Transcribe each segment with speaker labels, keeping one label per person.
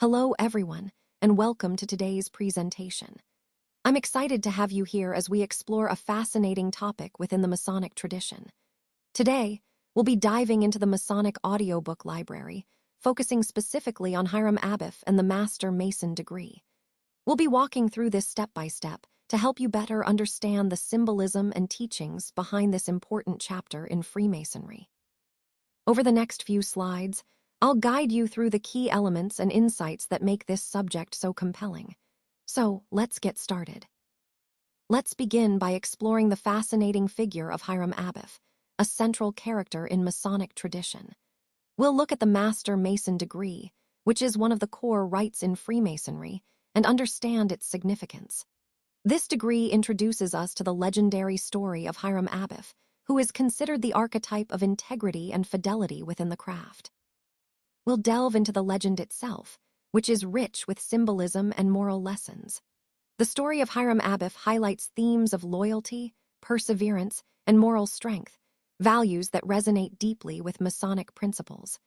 Speaker 1: Hello, everyone, and welcome to today's presentation. I'm excited to have you here as we explore a fascinating topic within the Masonic tradition. Today, we'll be diving into the Masonic Audiobook library, focusing specifically on Hiram Abiff and the Master Mason degree. We'll be walking through this step by step to help you better understand the symbolism and teachings behind this important chapter in Freemasonry. Over the next few slides, I'll guide you through the key elements and insights that make this subject so compelling. So, let's get started. Let's begin by exploring the fascinating figure of Hiram Abiff, a central character in Masonic tradition. We'll look at the Master Mason degree, which is one of the core rites in Freemasonry, and understand its significance. This degree introduces us to the legendary story of Hiram Abiff, who is considered the archetype of integrity and fidelity within the craft. We'll delve into the legend itself, which is rich with symbolism and moral lessons. The story of Hiram Abiff highlights themes of loyalty, perseverance, and moral strength, values that resonate deeply with Masonic principles.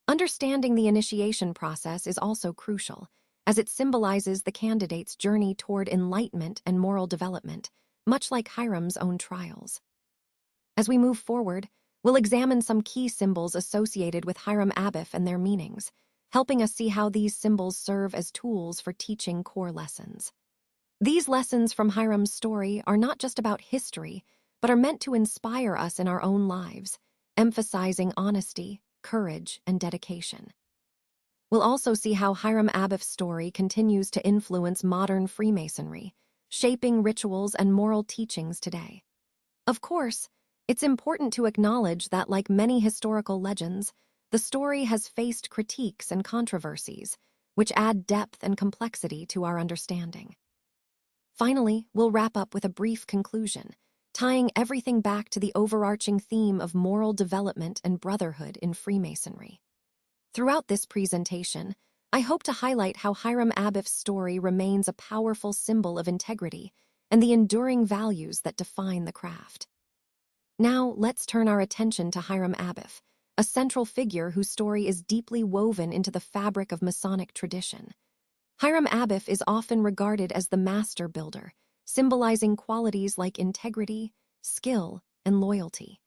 Speaker 1: Understanding the initiation process is also crucial, as it symbolizes the candidate's journey toward enlightenment and moral development, much like Hiram's own trials. As we move forward, we'll examine some key symbols associated with Hiram Abiff and their meanings, helping us see how these symbols serve as tools for teaching core lessons. These lessons from Hiram's story are not just about history, but are meant to inspire us in our own lives, emphasizing honesty, courage, and dedication. We'll also see how Hiram Abiff's story continues to influence modern Freemasonry, shaping rituals and moral teachings today. Of course, it's important to acknowledge that, like many historical legends, the story has faced critiques and controversies, which add depth and complexity to our understanding. Finally, we'll wrap up with a brief conclusion, tying everything back to the overarching theme of moral development and brotherhood in Freemasonry. Throughout this presentation, I hope to highlight how Hiram Abiff's story remains a powerful symbol of integrity and the enduring values that define the craft. Now, let's turn our attention to Hiram Abiff, a central figure whose story is deeply woven into the fabric of Masonic tradition. Hiram Abiff is often regarded as the master builder, symbolizing qualities like integrity, skill, and loyalty.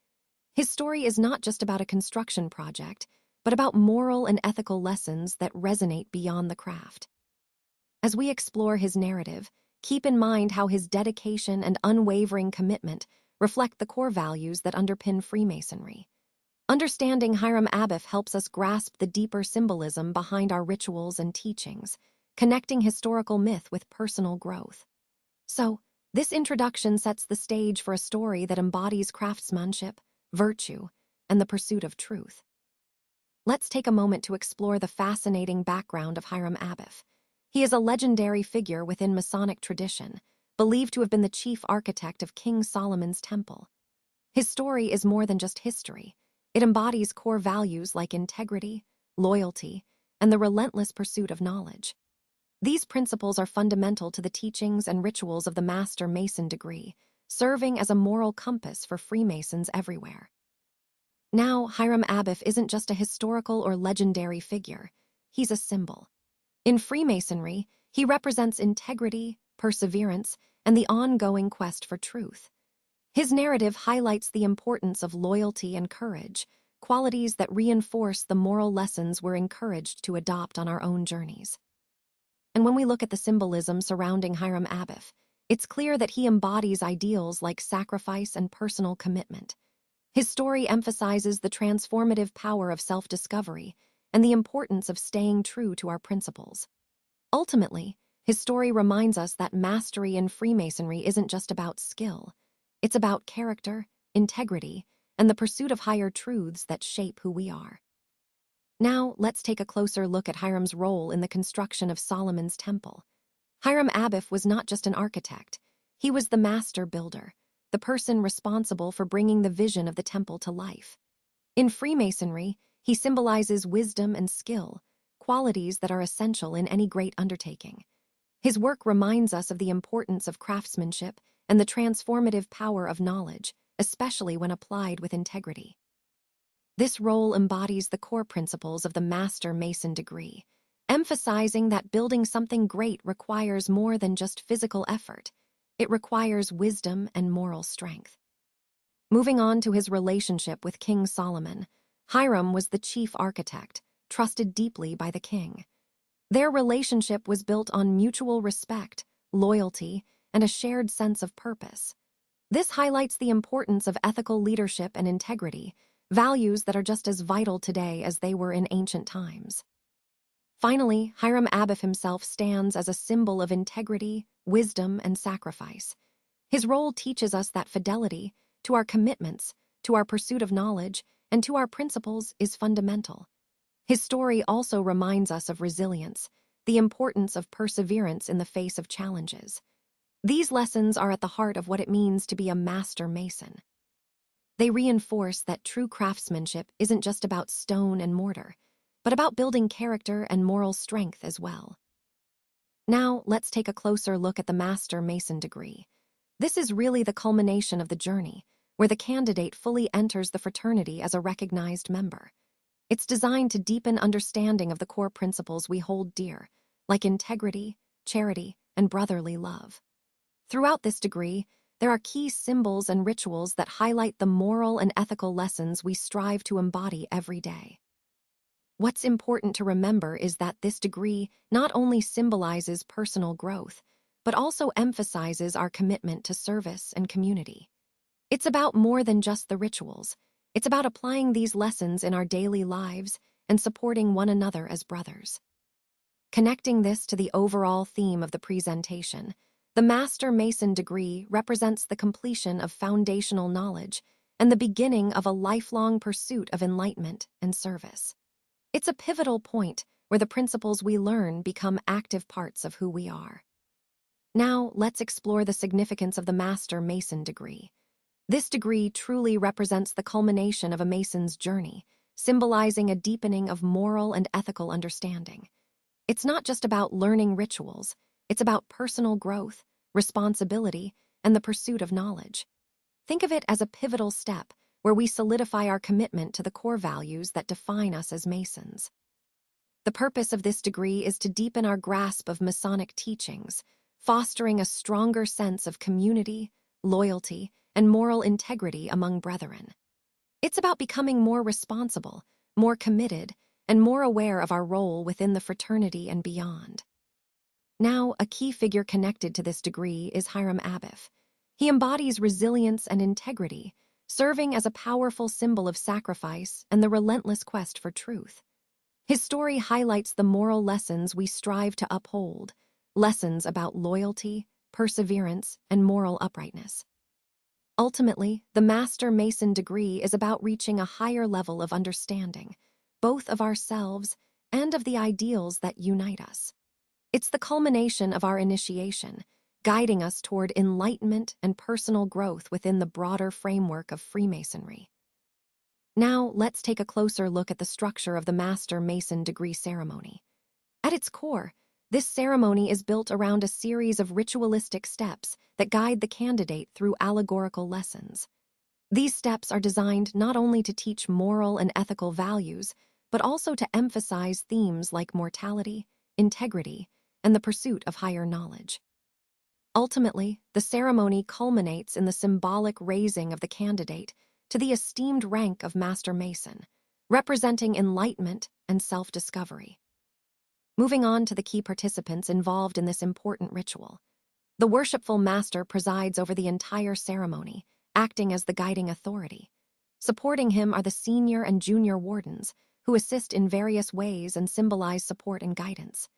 Speaker 1: His story is not just about a construction project, but about moral and ethical lessons that resonate beyond the craft. As we explore his narrative, keep in mind how his dedication and unwavering commitment reflect the core values that underpin Freemasonry. Understanding Hiram Abiff helps us grasp the deeper symbolism behind our rituals and teachings, connecting historical myth with personal growth. So, this introduction sets the stage for a story that embodies craftsmanship, virtue, and the pursuit of truth. Let's take a moment to explore the fascinating background of Hiram Abiff. He is a legendary figure within Masonic tradition, believed to have been the chief architect of King Solomon's temple. His story is more than just history. It embodies core values like integrity, loyalty, and the relentless pursuit of knowledge. These principles are fundamental to the teachings and rituals of the Master Mason degree, serving as a moral compass for Freemasons everywhere. Now, Hiram Abiff isn't just a historical or legendary figure. He's a symbol. In Freemasonry, he represents integrity, perseverance, and the ongoing quest for truth. His narrative highlights the importance of loyalty and courage, qualities that reinforce the moral lessons we're encouraged to adopt on our own journeys. And when we look at the symbolism surrounding Hiram Abiff, it's clear that he embodies ideals like sacrifice and personal commitment. His story emphasizes the transformative power of self-discovery and the importance of staying true to our principles. Ultimately, his story reminds us that mastery in Freemasonry isn't just about skill. It's about character, integrity, and the pursuit of higher truths that shape who we are. Now, let's take a closer look at Hiram's role in the construction of Solomon's temple. Hiram Abiff was not just an architect. He was the master builder, the person responsible for bringing the vision of the temple to life. In Freemasonry, he symbolizes wisdom and skill, qualities that are essential in any great undertaking. His work reminds us of the importance of craftsmanship and the transformative power of knowledge, especially when applied with integrity. This role embodies the core principles of the Master Mason degree, emphasizing that building something great requires more than just physical effort. It requires wisdom and moral strength. Moving on to his relationship with King Solomon, Hiram was the chief architect, trusted deeply by the king. Their relationship was built on mutual respect, loyalty, and a shared sense of purpose. This highlights the importance of ethical leadership and integrity, values that are just as vital today as they were in ancient times. Finally, Hiram Abiff himself stands as a symbol of integrity, wisdom, and sacrifice. His role teaches us that fidelity to our commitments, to our pursuit of knowledge, and to our principles is fundamental. His story also reminds us of resilience, the importance of perseverance in the face of challenges. These lessons are at the heart of what it means to be a master mason. They reinforce that true craftsmanship isn't just about stone and mortar, but about building character and moral strength as well. Now, let's take a closer look at the Master Mason degree. This is really the culmination of the journey, where the candidate fully enters the fraternity as a recognized member. It's designed to deepen understanding of the core principles we hold dear, like integrity, charity, and brotherly love. Throughout this degree, there are key symbols and rituals that highlight the moral and ethical lessons we strive to embody every day. What's important to remember is that this degree not only symbolizes personal growth, but also emphasizes our commitment to service and community. It's about more than just the rituals. It's about applying these lessons in our daily lives and supporting one another as brothers. Connecting this to the overall theme of the presentation, the Master Mason degree represents the completion of foundational knowledge and the beginning of a lifelong pursuit of enlightenment and service. It's a pivotal point where the principles we learn become active parts of who we are. Now, let's explore the significance of the Master Mason degree. This degree truly represents the culmination of a Mason's journey, symbolizing a deepening of moral and ethical understanding. It's not just about learning rituals, it's about personal growth, responsibility, and the pursuit of knowledge. Think of it as a pivotal step where we solidify our commitment to the core values that define us as Masons. The purpose of this degree is to deepen our grasp of Masonic teachings, fostering a stronger sense of community, loyalty, and moral integrity among brethren. It's about becoming more responsible, more committed, and more aware of our role within the fraternity and beyond. Now, a key figure connected to this degree is Hiram Abiff. He embodies resilience and integrity, serving as a powerful symbol of sacrifice and the relentless quest for truth. His story highlights the moral lessons we strive to uphold, lessons about loyalty, perseverance, and moral uprightness. Ultimately, the Master Mason degree is about reaching a higher level of understanding, both of ourselves and of the ideals that unite us. It's the culmination of our initiation, guiding us toward enlightenment and personal growth within the broader framework of Freemasonry. Now, let's take a closer look at the structure of the Master Mason degree ceremony. At its core, this ceremony is built around a series of ritualistic steps that guide the candidate through allegorical lessons. These steps are designed not only to teach moral and ethical values, but also to emphasize themes like mortality, integrity, and the pursuit of higher knowledge. Ultimately, the ceremony culminates in the symbolic raising of the candidate to the esteemed rank of Master Mason, representing enlightenment and self-discovery. Moving on to the key participants involved in this important ritual. The worshipful master presides over the entire ceremony, acting as the guiding authority. Supporting him are the senior and junior wardens, who assist in various ways and symbolize support and guidance.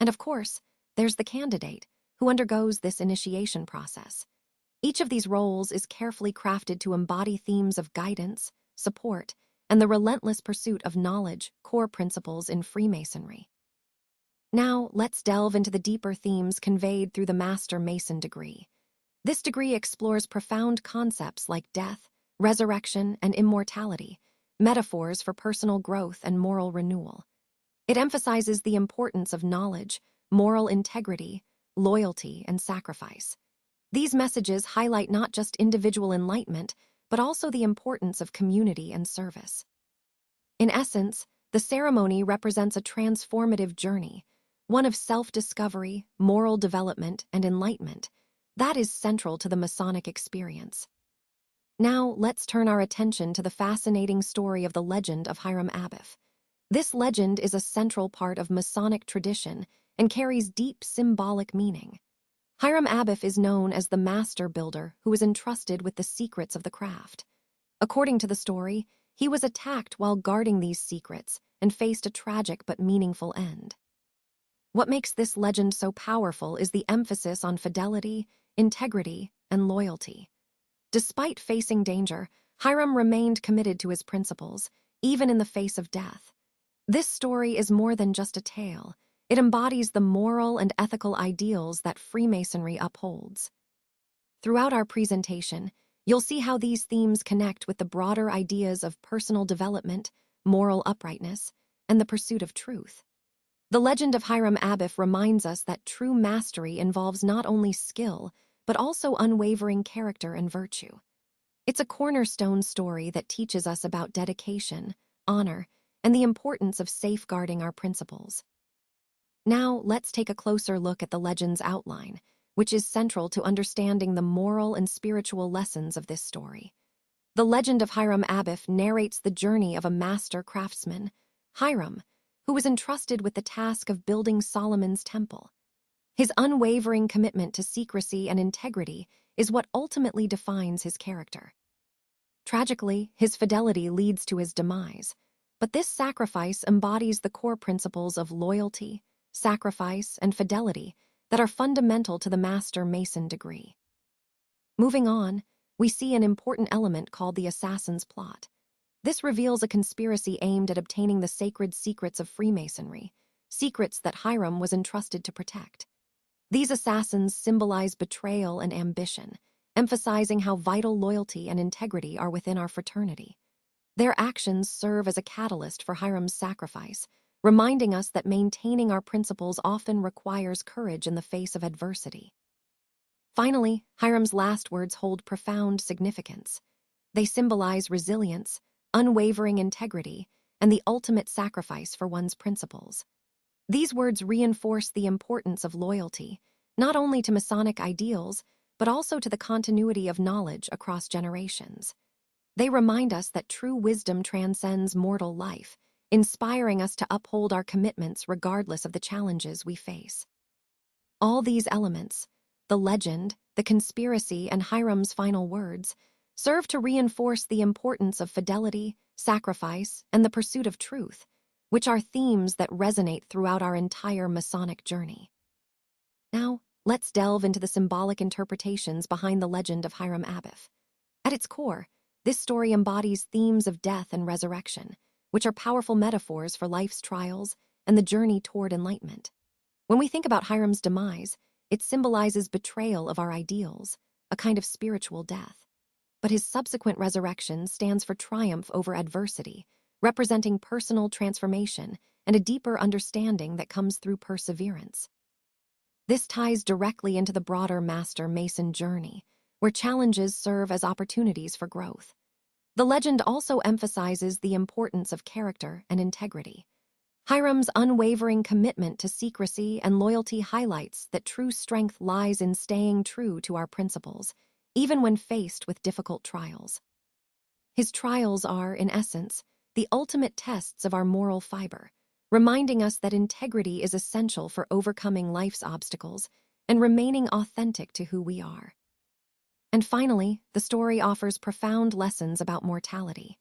Speaker 1: And of course, there's the candidate, who undergoes this initiation process. Each of these roles is carefully crafted to embody themes of guidance, support, and the relentless pursuit of knowledge, core principles in Freemasonry. Now, let's delve into the deeper themes conveyed through the Master Mason degree. This degree explores profound concepts like death, resurrection, and immortality, metaphors for personal growth and moral renewal. It emphasizes the importance of knowledge, moral integrity, loyalty, and sacrifice. These messages highlight not just individual enlightenment, but also the importance of community and service. In essence, The ceremony represents a transformative journey, one of self-discovery, moral development, and enlightenment, that is central to the Masonic experience. Now, let's turn our attention to the fascinating story of the legend of Hiram Abiff. This legend is a central part of Masonic tradition and carries deep symbolic meaning. Hiram Abiff is known as the master builder who was entrusted with the secrets of the craft. According to the story, he was attacked while guarding these secrets and faced a tragic but meaningful end. What makes this legend so powerful is the emphasis on fidelity, integrity, and loyalty. Despite facing danger, Hiram remained committed to his principles, even in the face of death. This story is more than just a tale. It embodies the moral and ethical ideals that Freemasonry upholds. Throughout our presentation, you'll see how these themes connect with the broader ideas of personal development, moral uprightness, and the pursuit of truth. The legend of Hiram Abiff reminds us that true mastery involves not only skill, but also unwavering character and virtue. It's a cornerstone story that teaches us about dedication, honor, and the importance of safeguarding our principles. Now, let's take a closer look at the legend's outline, which is central to understanding the moral and spiritual lessons of this story. The legend of Hiram Abiff narrates the journey of a master craftsman, Hiram, who was entrusted with the task of building Solomon's temple. His unwavering commitment to secrecy and integrity is what ultimately defines his character. Tragically, his fidelity leads to his demise, but this sacrifice embodies the core principles of loyalty, sacrifice, and fidelity that are fundamental to the Master Mason degree. Moving on, we see an important element called the Assassin's Plot. This reveals a conspiracy aimed at obtaining the sacred secrets of Freemasonry, secrets that Hiram was entrusted to protect. These assassins symbolize betrayal and ambition, emphasizing how vital loyalty and integrity are within our fraternity. Their actions serve as a catalyst for Hiram's sacrifice, reminding us that maintaining our principles often requires courage in the face of adversity. Finally, Hiram's last words hold profound significance. They symbolize resilience, unwavering integrity, and the ultimate sacrifice for one's principles. These words reinforce the importance of loyalty, not only to Masonic ideals, but also to the continuity of knowledge across generations. They remind us that true wisdom transcends mortal life, inspiring us to uphold our commitments regardless of the challenges we face. All these elements, the legend, the conspiracy, and Hiram's final words, serve to reinforce the importance of fidelity, sacrifice, and the pursuit of truth, which are themes that resonate throughout our entire Masonic journey. Now, let's delve into the symbolic interpretations behind the legend of Hiram Abiff. At its core, this story embodies themes of death and resurrection, which are powerful metaphors for life's trials and the journey toward enlightenment. When we think about Hiram's demise, it symbolizes betrayal of our ideals, a kind of spiritual death. But his subsequent resurrection stands for triumph over adversity, representing personal transformation and a deeper understanding that comes through perseverance. This ties directly into the broader Master Mason journey, where challenges serve as opportunities for growth. The legend also emphasizes the importance of character and integrity. Hiram's unwavering commitment to secrecy and loyalty highlights that true strength lies in staying true to our principles, even when faced with difficult trials. His trials are, in essence, the ultimate tests of our moral fiber, reminding us that integrity is essential for overcoming life's obstacles and remaining authentic to who we are. And finally, the story offers profound lessons about mortality.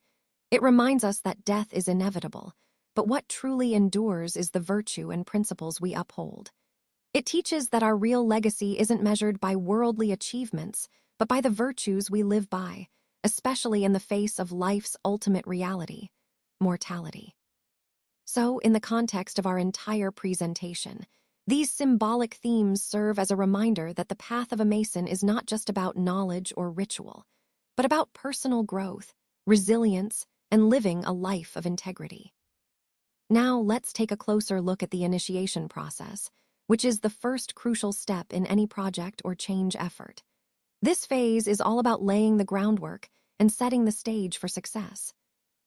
Speaker 1: It reminds us that death is inevitable, but what truly endures is the virtue and principles we uphold. It teaches that our real legacy isn't measured by worldly achievements, but by the virtues we live by, especially in the face of life's ultimate reality, mortality. So, in the context of our entire presentation, these symbolic themes serve as a reminder that the path of a Mason is not just about knowledge or ritual, but about personal growth, resilience, and living a life of integrity. Now, let's take a closer look at the initiation process, which is the first crucial step in any project or change effort. This phase is all about laying the groundwork and setting the stage for success.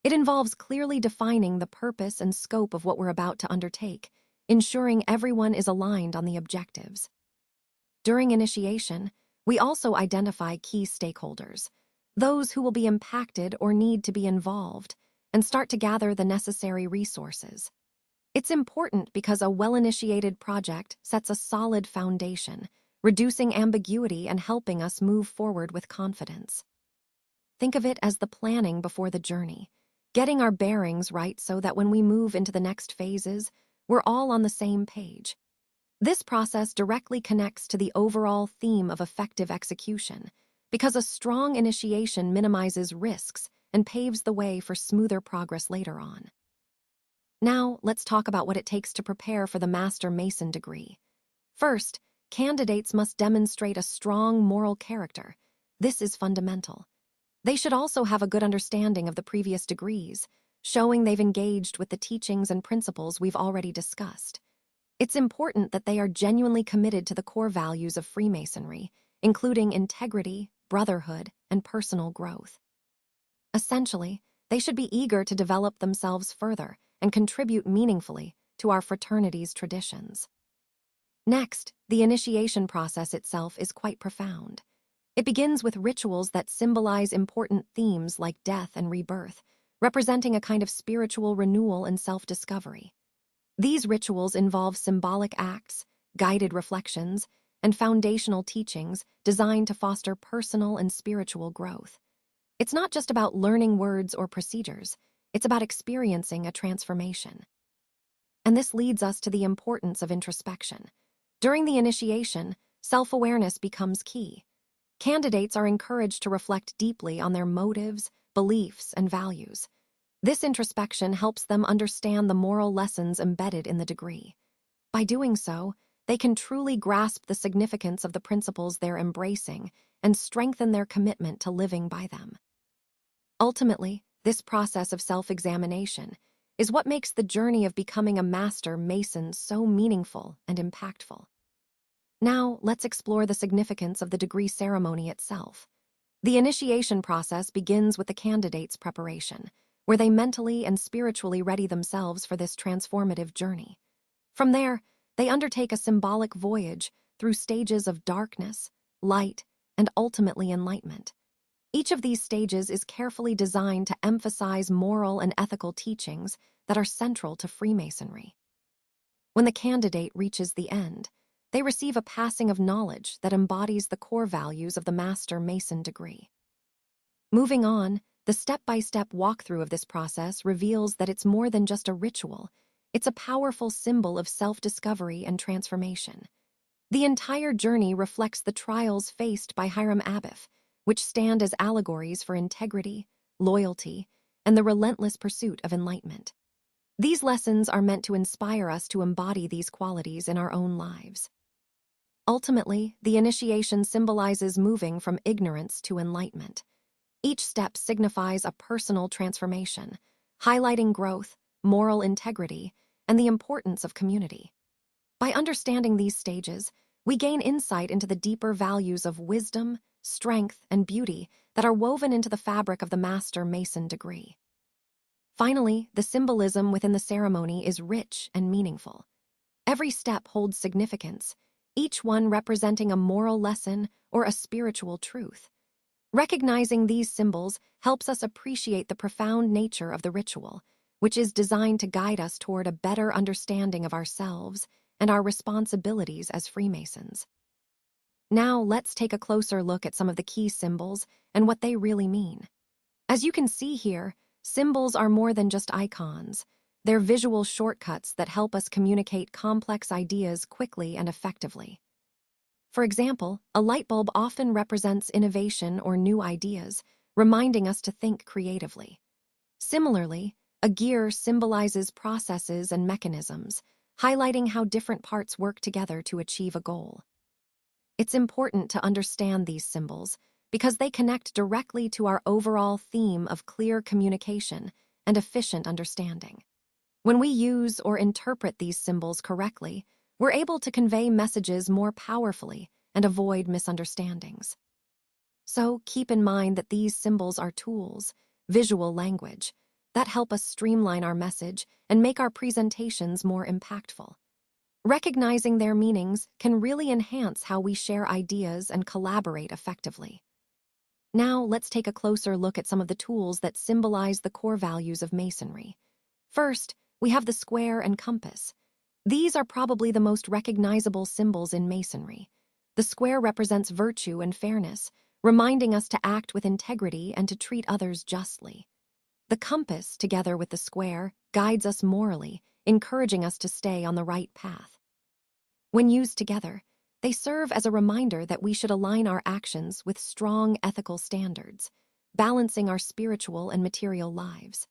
Speaker 1: It involves clearly defining the purpose and scope of what we're about to undertake, ensuring everyone is aligned on the objectives. During initiation, we also identify key stakeholders, those who will be impacted or need to be involved, and start to gather the necessary resources. It's important because a well-initiated project sets a solid foundation, reducing ambiguity and helping us move forward with confidence. Think of it as the planning before the journey, getting our bearings right so that when we move into the next phases, we're all on the same page. This process directly connects to the overall theme of effective execution, because a strong initiation minimizes risks and paves the way for smoother progress later on. Now, let's talk about what it takes to prepare for the Master Mason degree. First, candidates must demonstrate a strong moral character. This is fundamental. They should also have a good understanding of the previous degrees, showing they've engaged with the teachings and principles we've already discussed. It's important that they are genuinely committed to the core values of Freemasonry, including integrity, brotherhood, and personal growth. Essentially, they should be eager to develop themselves further and contribute meaningfully to our fraternity's traditions. Next, the initiation process itself is quite profound. It begins with rituals that symbolize important themes like death and rebirth, representing a kind of spiritual renewal and self-discovery. These rituals involve symbolic acts, guided reflections, and foundational teachings designed to foster personal and spiritual growth. It's not just about learning words or procedures, it's about experiencing a transformation. And this leads us to the importance of introspection. During the initiation, self-awareness becomes key. Candidates are encouraged to reflect deeply on their motives, beliefs, and values. This introspection helps them understand the moral lessons embedded in the degree. By doing so, they can truly grasp the significance of the principles they're embracing and strengthen their commitment to living by them. Ultimately, this process of self-examination is what makes the journey of becoming a Master Mason so meaningful and impactful. Now, let's explore the significance of the degree ceremony itself. The initiation process begins with the candidate's preparation, where they mentally and spiritually ready themselves for this transformative journey. From there, they undertake a symbolic voyage through stages of darkness, light, and ultimately enlightenment. Each of these stages is carefully designed to emphasize moral and ethical teachings that are central to Freemasonry. When the candidate reaches the end, they receive a passing of knowledge that embodies the core values of the Master Mason degree. Moving on, the step-by-step walkthrough of this process reveals that it's more than just a ritual. It's a powerful symbol of self-discovery and transformation. The entire journey reflects the trials faced by Hiram Abiff, which stand as allegories for integrity, loyalty, and the relentless pursuit of enlightenment. These lessons are meant to inspire us to embody these qualities in our own lives. Ultimately, the initiation symbolizes moving from ignorance to enlightenment. Each step signifies a personal transformation, highlighting growth, moral integrity, and the importance of community. By understanding these stages, we gain insight into the deeper values of wisdom, strength, and beauty that are woven into the fabric of the Master Mason degree. Finally, the symbolism within the ceremony is rich and meaningful. Every step holds significance, each one representing a moral lesson or a spiritual truth. Recognizing these symbols helps us appreciate the profound nature of the ritual, which is designed to guide us toward a better understanding of ourselves and our responsibilities as Freemasons. Now, let's take a closer look at some of the key symbols and what they really mean. As you can see here, symbols are more than just icons. They're visual shortcuts that help us communicate complex ideas quickly and effectively. For example, a light bulb often represents innovation or new ideas, reminding us to think creatively. Similarly, a gear symbolizes processes and mechanisms, highlighting how different parts work together to achieve a goal. It's important to understand these symbols because they connect directly to our overall theme of clear communication and efficient understanding. When we use or interpret these symbols correctly, we're able to convey messages more powerfully and avoid misunderstandings. So keep in mind that these symbols are tools, visual language. that help us streamline our message and make our presentations more impactful. Recognizing their meanings can really enhance how we share ideas and collaborate effectively. Now, let's take a closer look at some of the tools that symbolize the core values of Masonry. First, we have the square and compass. These are probably the most recognizable symbols in Masonry. The square represents virtue and fairness, reminding us to act with integrity and to treat others justly. The compass, together with the square, guides us morally, encouraging us to stay on the right path. When used together, they serve as a reminder that we should align our actions with strong ethical standards, balancing our spiritual and material lives.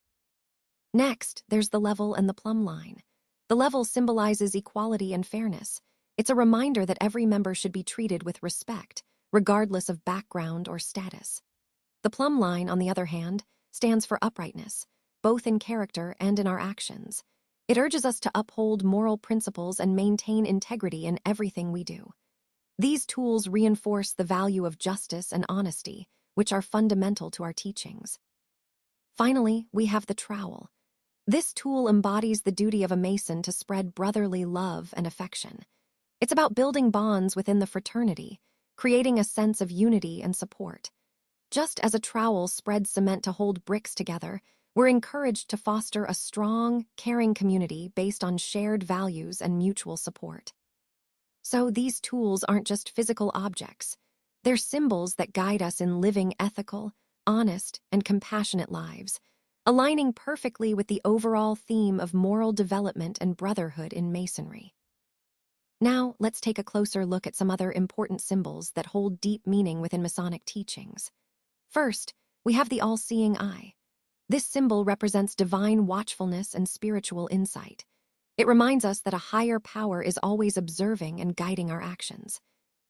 Speaker 1: Next, there's the level and the plumb line. The level symbolizes equality and fairness. It's a reminder that every member should be treated with respect, regardless of background or status. The plumb line, on the other hand, stands for uprightness, both in character and in our actions. It urges us to uphold moral principles and maintain integrity in everything we do. These tools reinforce the value of justice and honesty, which are fundamental to our teachings. Finally, we have the trowel. This tool embodies the duty of a Mason to spread brotherly love and affection. It's about building bonds within the fraternity, creating a sense of unity and support. Just as a trowel spreads cement to hold bricks together, we're encouraged to foster a strong, caring community based on shared values and mutual support. So these tools aren't just physical objects. They're symbols that guide us in living ethical, honest, and compassionate lives, aligning perfectly with the overall theme of moral development and brotherhood in Masonry. Now, let's take a closer look at some other important symbols that hold deep meaning within Masonic teachings. First, we have the all-seeing eye. This symbol represents divine watchfulness and spiritual insight. It reminds us that a higher power is always observing and guiding our actions.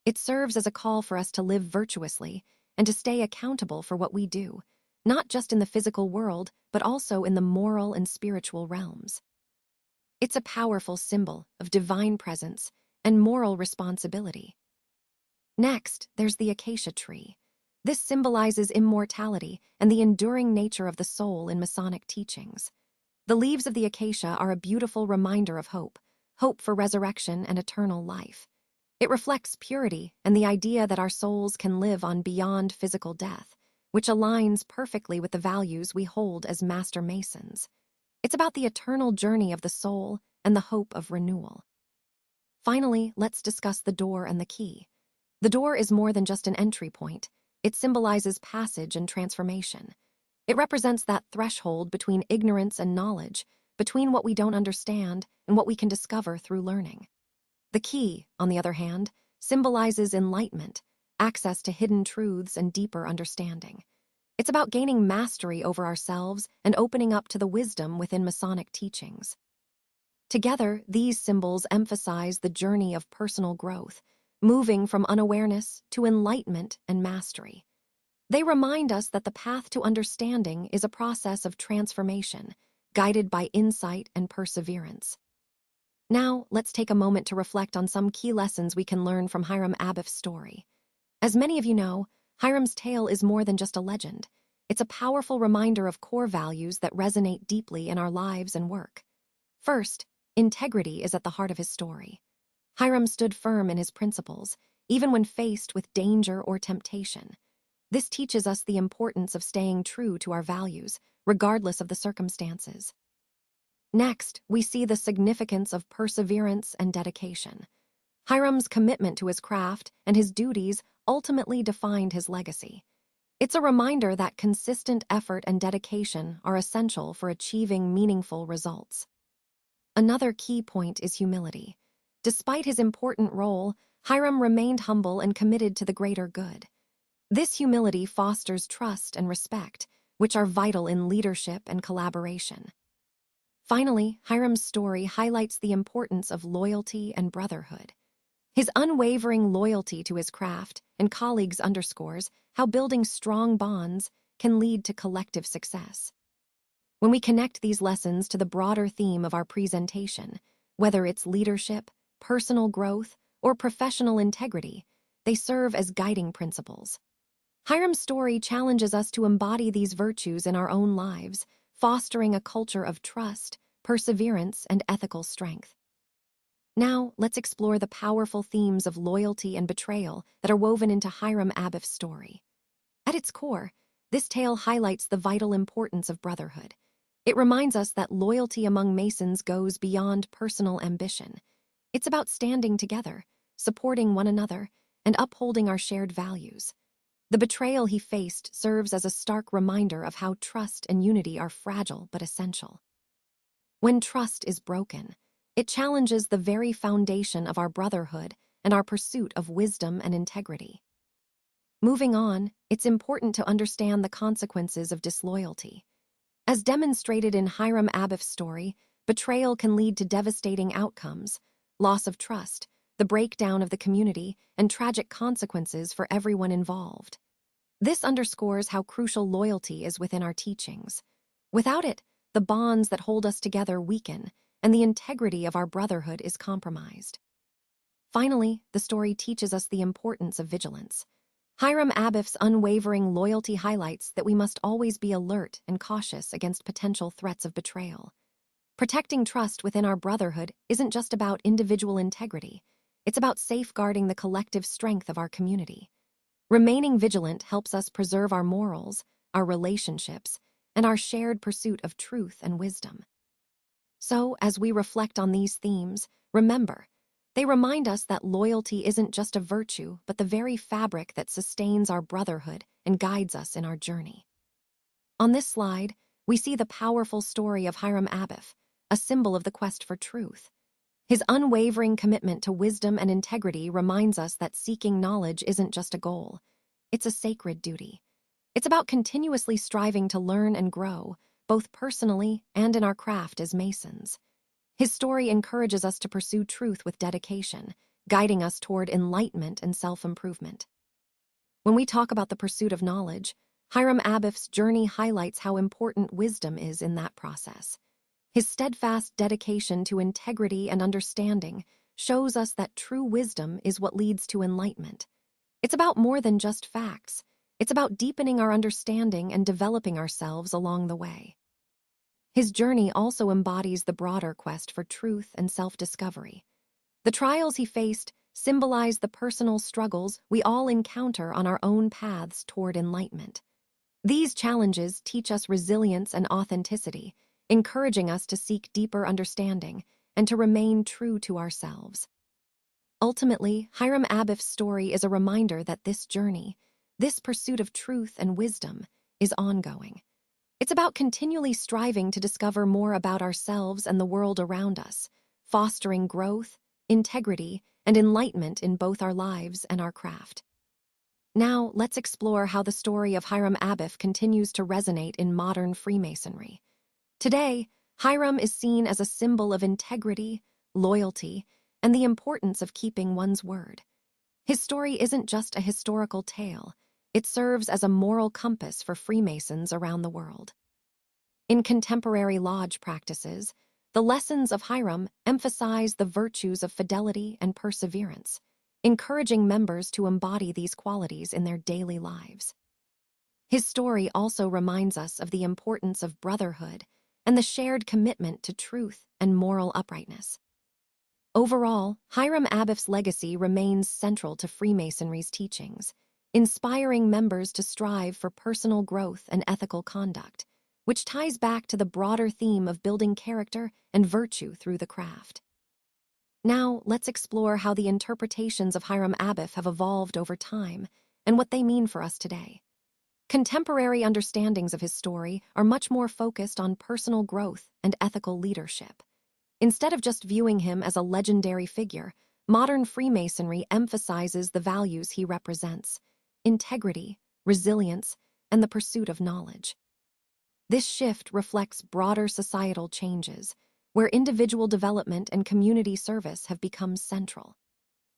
Speaker 1: It serves as a call for us to live virtuously and to stay accountable for what we do, not just in the physical world, but also in the moral and spiritual realms. It's a powerful symbol of divine presence and moral responsibility. Next, there's the acacia tree. This symbolizes immortality and the enduring nature of the soul in Masonic teachings. The leaves of the acacia are a beautiful reminder of hope for resurrection and eternal life. It reflects purity and the idea that our souls can live on beyond physical death, which aligns perfectly with the values we hold as Master Masons. It's about the eternal journey of the soul and the hope of renewal. Finally, let's discuss the door and the key. The door is more than just an entry point. It symbolizes passage and transformation. It represents that threshold between ignorance and knowledge, between what we don't understand and what we can discover through learning. The key, on the other hand, symbolizes enlightenment, access to hidden truths and deeper understanding. It's about gaining mastery over ourselves and opening up to the wisdom within Masonic teachings. Together, these symbols emphasize the journey of personal growth, moving from unawareness to enlightenment and mastery. They remind us that the path to understanding is a process of transformation, guided by insight and perseverance. Now, let's take a moment to reflect on some key lessons we can learn from Hiram Abiff's story. As many of you know, Hiram's tale is more than just a legend. It's a powerful reminder of core values that resonate deeply in our lives and work. First, integrity is at the heart of his story. Hiram stood firm in his principles, even when faced with danger or temptation. This teaches us the importance of staying true to our values, regardless of the circumstances. Next, we see the significance of perseverance and dedication. Hiram's commitment to his craft and his duties ultimately defined his legacy. It's a reminder that consistent effort and dedication are essential for achieving meaningful results. Another key point is humility. Despite his important role, Hiram remained humble and committed to the greater good. This humility fosters trust and respect, which are vital in leadership and collaboration. Finally, Hiram's story highlights the importance of loyalty and brotherhood. His unwavering loyalty to his craft and colleagues underscores how building strong bonds can lead to collective success. When we connect these lessons to the broader theme of our presentation, whether it's leadership, personal growth, or professional integrity, they serve as guiding principles. Hiram's story challenges us to embody these virtues in our own lives, fostering a culture of trust, perseverance, and ethical strength. Now, let's explore the powerful themes of loyalty and betrayal that are woven into Hiram Abiff's story. At its core, this tale highlights the vital importance of brotherhood. It reminds us that loyalty among Masons goes beyond personal ambition. It's about standing together, supporting one another, and upholding our shared values. The betrayal he faced serves as a stark reminder of how trust and unity are fragile but essential. When trust is broken, it challenges the very foundation of our brotherhood and our pursuit of wisdom and integrity. Moving on, it's important to understand the consequences of disloyalty. As demonstrated in Hiram Abiff's story, betrayal can lead to devastating outcomes, loss of trust, the breakdown of the community, and tragic consequences for everyone involved. This underscores how crucial loyalty is within our teachings. Without it, the bonds that hold us together weaken, and the integrity of our brotherhood is compromised. Finally, the story teaches us the importance of vigilance. Hiram Abiff's unwavering loyalty highlights that we must always be alert and cautious against potential threats of betrayal. Protecting trust within our brotherhood isn't just about individual integrity, it's about safeguarding the collective strength of our community. Remaining vigilant helps us preserve our morals, our relationships, and our shared pursuit of truth and wisdom. So, as we reflect on these themes, remember, they remind us that loyalty isn't just a virtue, but the very fabric that sustains our brotherhood and guides us in our journey. On this slide, we see the powerful story of Hiram Abiff, a symbol of the quest for truth. His unwavering commitment to wisdom and integrity reminds us that seeking knowledge isn't just a goal, it's a sacred duty. It's about continuously striving to learn and grow, both personally and in our craft as Masons. His story encourages us to pursue truth with dedication, guiding us toward enlightenment and self-improvement. When we talk about the pursuit of knowledge, Hiram Abiff's journey highlights how important wisdom is in that process. His steadfast dedication to integrity and understanding shows us that true wisdom is what leads to enlightenment. It's about more than just facts. It's about deepening our understanding and developing ourselves along the way. His journey also embodies the broader quest for truth and self-discovery. The trials he faced symbolize the personal struggles we all encounter on our own paths toward enlightenment. These challenges teach us resilience and authenticity, encouraging us to seek deeper understanding and to remain true to ourselves. Ultimately, Hiram Abiff's story is a reminder that this journey, this pursuit of truth and wisdom, is ongoing. It's about continually striving to discover more about ourselves and the world around us, fostering growth, integrity, and enlightenment in both our lives and our craft. Now, let's explore how the story of Hiram Abiff continues to resonate in modern Freemasonry. Today, Hiram is seen as a symbol of integrity, loyalty, and the importance of keeping one's word. His story isn't just a historical tale, it serves as a moral compass for Freemasons around the world. In contemporary lodge practices, the lessons of Hiram emphasize the virtues of fidelity and perseverance, encouraging members to embody these qualities in their daily lives. His story also reminds us of the importance of brotherhood and the shared commitment to truth and moral uprightness. Overall, Hiram Abiff's legacy remains central to Freemasonry's teachings, inspiring members to strive for personal growth and ethical conduct, which ties back to the broader theme of building character and virtue through the craft. Now, let's explore how the interpretations of Hiram Abiff have evolved over time and what they mean for us today. Contemporary understandings of his story are much more focused on personal growth and ethical leadership. Instead of just viewing him as a legendary figure, modern Freemasonry emphasizes the values he represents: integrity, resilience, and the pursuit of knowledge. This shift reflects broader societal changes, where individual development and community service have become central.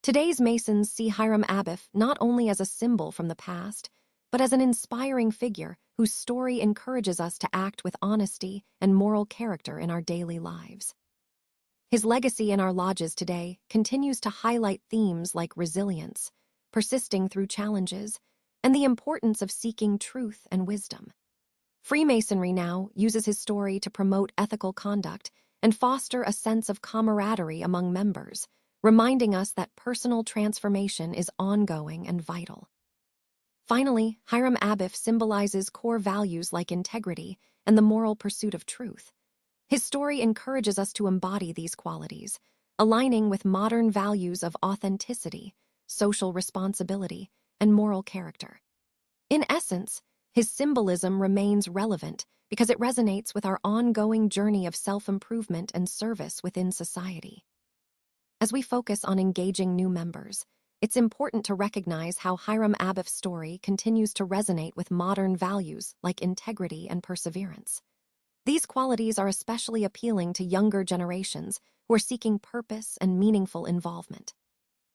Speaker 1: Today's Masons see Hiram Abiff not only as a symbol from the past, but as an inspiring figure whose story encourages us to act with honesty and moral character in our daily lives. His legacy in our lodges today continues to highlight themes like resilience, persisting through challenges, and the importance of seeking truth and wisdom. Freemasonry now uses his story to promote ethical conduct and foster a sense of camaraderie among members, reminding us that personal transformation is ongoing and vital. Finally, Hiram Abiff symbolizes core values like integrity and the moral pursuit of truth. His story encourages us to embody these qualities, aligning with modern values of authenticity, social responsibility, and moral character. In essence, his symbolism remains relevant because it resonates with our ongoing journey of self-improvement and service within society. As we focus on engaging new members, it's important to recognize how Hiram Abiff's story continues to resonate with modern values like integrity and perseverance. These qualities are especially appealing to younger generations who are seeking purpose and meaningful involvement.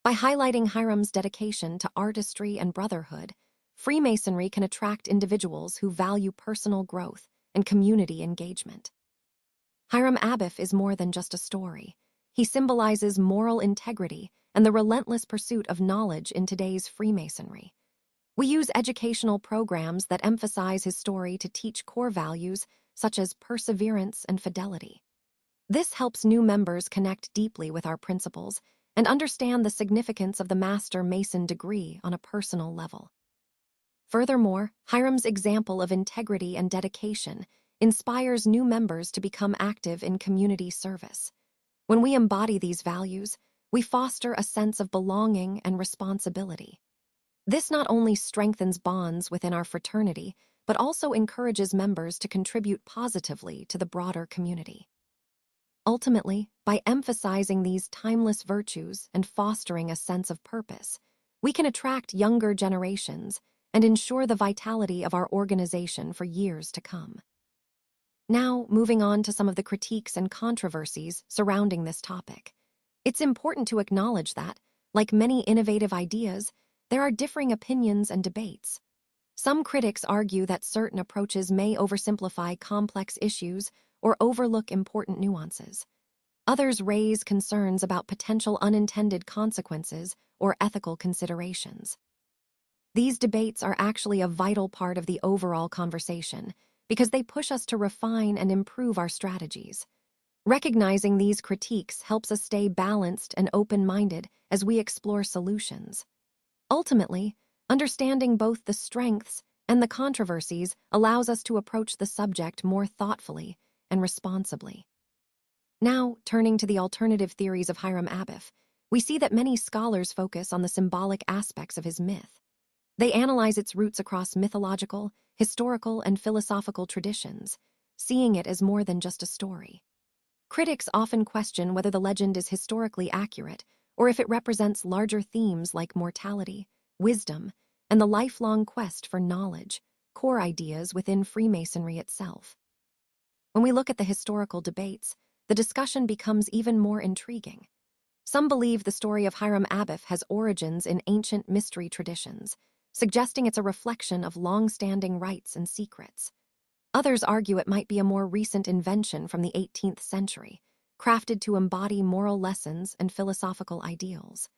Speaker 1: By highlighting Hiram's dedication to artistry and brotherhood, Freemasonry can attract individuals who value personal growth and community engagement. Hiram Abiff is more than just a story. He symbolizes moral integrity and the relentless pursuit of knowledge in today's Freemasonry. We use educational programs that emphasize his story to teach core values such as perseverance and fidelity. This helps new members connect deeply with our principles and understand the significance of the Master Mason degree on a personal level. Furthermore, Hiram's example of integrity and dedication inspires new members to become active in community service. When we embody these values, we foster a sense of belonging and responsibility. This not only strengthens bonds within our fraternity, but also encourages members to contribute positively to the broader community. Ultimately, by emphasizing these timeless virtues and fostering a sense of purpose, we can attract younger generations and ensure the vitality of our organization for years to come. Now, moving on to some of the critiques and controversies surrounding this topic. It's important to acknowledge that, like many innovative ideas, there are differing opinions and debates. Some critics argue that certain approaches may oversimplify complex issues or overlook important nuances. Others raise concerns about potential unintended consequences or ethical considerations. These debates are actually a vital part of the overall conversation because they push us to refine and improve our strategies. Recognizing these critiques helps us stay balanced and open-minded as we explore solutions. Ultimately, understanding both the strengths and the controversies allows us to approach the subject more thoughtfully and responsibly. Now, turning to the alternative theories of Hiram Abiff, we see that many scholars focus on the symbolic aspects of his myth. They analyze its roots across mythological, historical, and philosophical traditions, seeing it as more than just a story. Critics often question whether the legend is historically accurate or if it represents larger themes like mortality, wisdom, and the lifelong quest for knowledge, core ideas within Freemasonry itself. When we look at the historical debates, the discussion becomes even more intriguing. Some believe the story of Hiram Abiff has origins in ancient mystery traditions, suggesting it's a reflection of long-standing rites and secrets. Others argue it might be a more recent invention from the 18th century, crafted to embody moral lessons and philosophical ideals.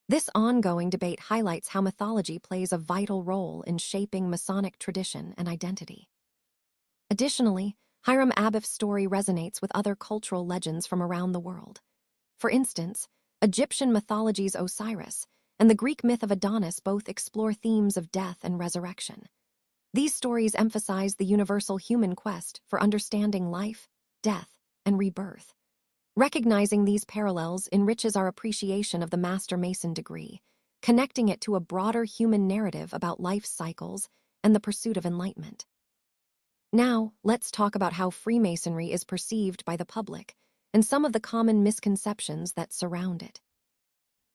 Speaker 1: This ongoing debate highlights how mythology plays a vital role in shaping Masonic tradition and identity. Additionally, Hiram Abiff's story resonates with other cultural legends from around the world. For instance, Egyptian mythology's Osiris and the Greek myth of Adonis both explore themes of death and resurrection. These stories emphasize the universal human quest for understanding life, death, and rebirth. Recognizing these parallels enriches our appreciation of the Master Mason degree, connecting it to a broader human narrative about life's cycles and the pursuit of enlightenment. Now, let's talk about how Freemasonry is perceived by the public and some of the common misconceptions that surround it.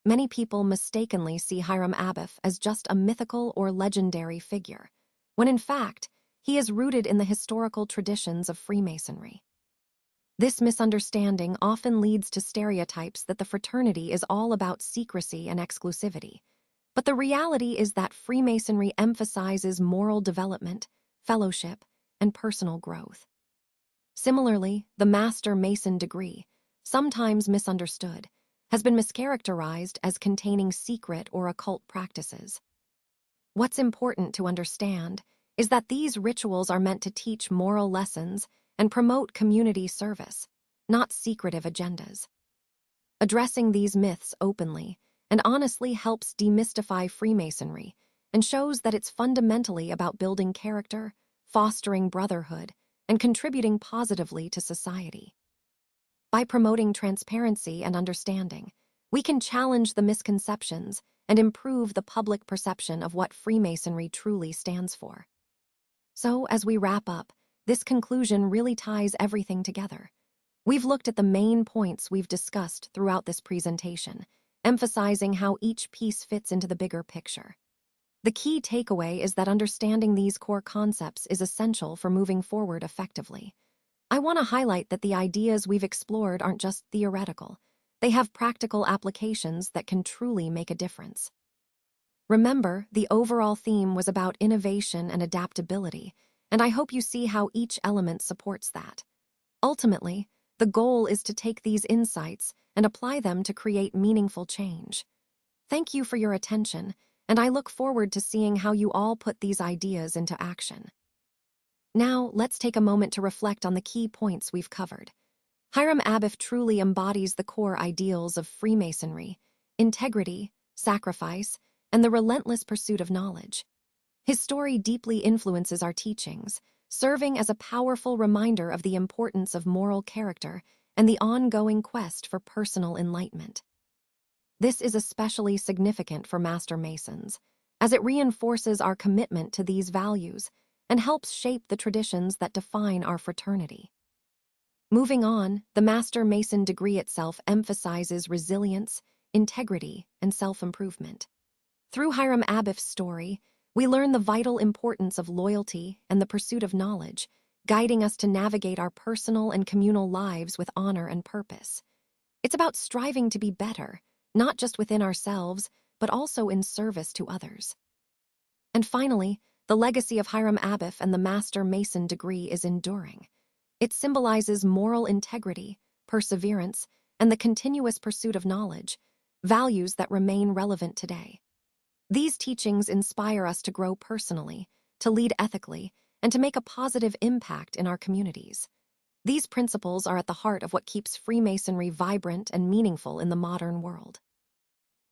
Speaker 1: Many people mistakenly see Hiram Abiff as just a mythical or legendary figure, when in fact, he is rooted in the historical traditions of Freemasonry. This misunderstanding often leads to stereotypes that the fraternity is all about secrecy and exclusivity, but the reality is that Freemasonry emphasizes moral development, fellowship, and personal growth. Similarly, the Master Mason degree, sometimes misunderstood, has been mischaracterized as containing secret or occult practices. What's important to understand is that these rituals are meant to teach moral lessons and promote community service, not secretive agendas. Addressing these myths openly and honestly helps demystify Freemasonry and shows that it's fundamentally about building character, fostering brotherhood, and contributing positively to society. By promoting transparency and understanding, we can challenge the misconceptions and improve the public perception of what Freemasonry truly stands for. So, as we wrap up, this conclusion really ties everything together. We've looked at the main points we've discussed throughout this presentation, emphasizing how each piece fits into the bigger picture. The key takeaway is that understanding these core concepts is essential for moving forward effectively. I want to highlight that the ideas we've explored aren't just theoretical. They have practical applications that can truly make a difference. Remember, the overall theme was about innovation and adaptability, and I hope you see how each element supports that. Ultimately, the goal is to take these insights and apply them to create meaningful change. Thank you for your attention, and I look forward to seeing how you all put these ideas into action. Now, let's take a moment to reflect on the key points we've covered. Hiram Abiff truly embodies the core ideals of Freemasonry: integrity, sacrifice, and the relentless pursuit of knowledge. His story deeply influences our teachings, serving as a powerful reminder of the importance of moral character and the ongoing quest for personal enlightenment. This is especially significant for Master Masons, as it reinforces our commitment to these values and helps shape the traditions that define our fraternity. Moving on, the Master Mason degree itself emphasizes resilience, integrity, and self-improvement. Through Hiram Abiff's story, we learn the vital importance of loyalty and the pursuit of knowledge, guiding us to navigate our personal and communal lives with honor and purpose. It's about striving to be better, not just within ourselves, but also in service to others. And finally, the legacy of Hiram Abiff and the Master Mason degree is enduring. It symbolizes moral integrity, perseverance, and the continuous pursuit of knowledge, values that remain relevant today. These teachings inspire us to grow personally, to lead ethically, and to make a positive impact in our communities. These principles are at the heart of what keeps Freemasonry vibrant and meaningful in the modern world.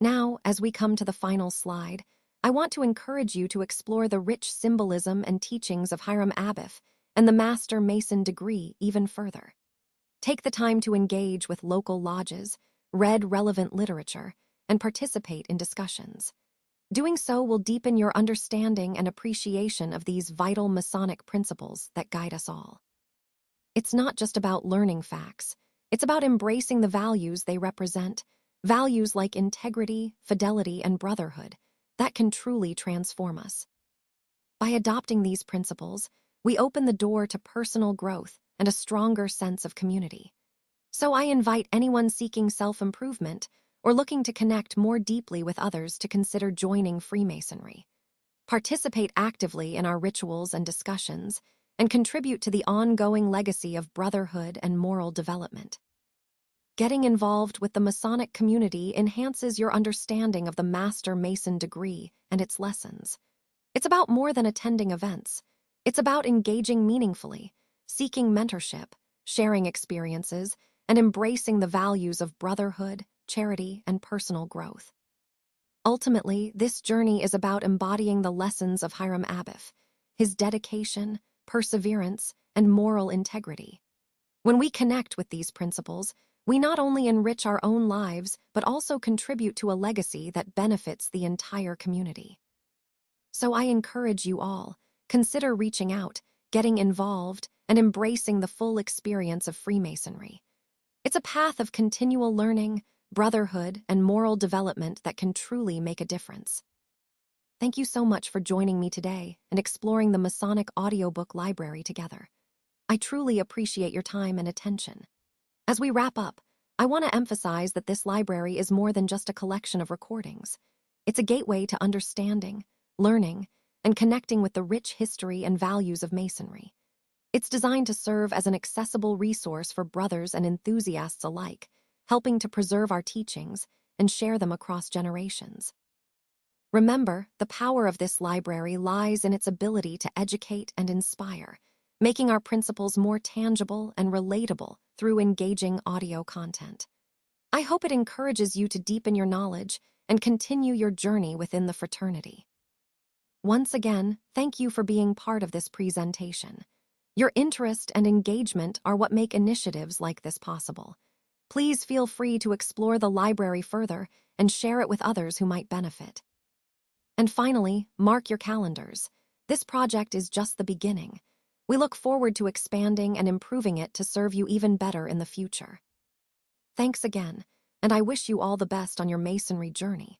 Speaker 1: Now, as we come to the final slide, I want to encourage you to explore the rich symbolism and teachings of Hiram Abiff and the Master Mason degree even further. Take the time to engage with local lodges, read relevant literature, and participate in discussions. Doing so will deepen your understanding and appreciation of these vital Masonic principles that guide us all. It's not just about learning facts. It's about embracing the values they represent, values like integrity, fidelity, and brotherhood that can truly transform us. By adopting these principles, we open the door to personal growth and a stronger sense of community. So I invite anyone seeking self-improvement or looking to connect more deeply with others to consider joining Freemasonry. Participate actively in our rituals and discussions, and contribute to the ongoing legacy of brotherhood and moral development. Getting involved with the Masonic community enhances your understanding of the Master Mason degree and its lessons. It's about more than attending events. It's about engaging meaningfully, seeking mentorship, sharing experiences, and embracing the values of brotherhood, charity, and personal growth. Ultimately, this journey is about embodying the lessons of Hiram Abiff, his dedication, perseverance, and moral integrity. When we connect with these principles, we not only enrich our own lives, but also contribute to a legacy that benefits the entire community. So I encourage you all, consider reaching out, getting involved, and embracing the full experience of Freemasonry. It's a path of continual learning, brotherhood, and moral development that can truly make a difference. Thank you so much for joining me today and exploring the Masonic audiobook library together. I truly appreciate your time and attention. As we wrap up, I want to emphasize that this library is more than just a collection of recordings. It's a gateway to understanding, learning, and connecting with the rich history and values of Masonry. It's designed to serve as an accessible resource for brothers and enthusiasts alike, helping to preserve our teachings and share them across generations. Remember, the power of this library lies in its ability to educate and inspire, making our principles more tangible and relatable through engaging audio content. I hope it encourages you to deepen your knowledge and continue your journey within the fraternity. Once again, thank you for being part of this presentation. Your interest and engagement are what make initiatives like this possible. Please feel free to explore the library further and share it with others who might benefit. And finally, mark your calendars. This project is just the beginning. We look forward to expanding and improving it to serve you even better in the future. Thanks again, and I wish you all the best on your Masonry journey.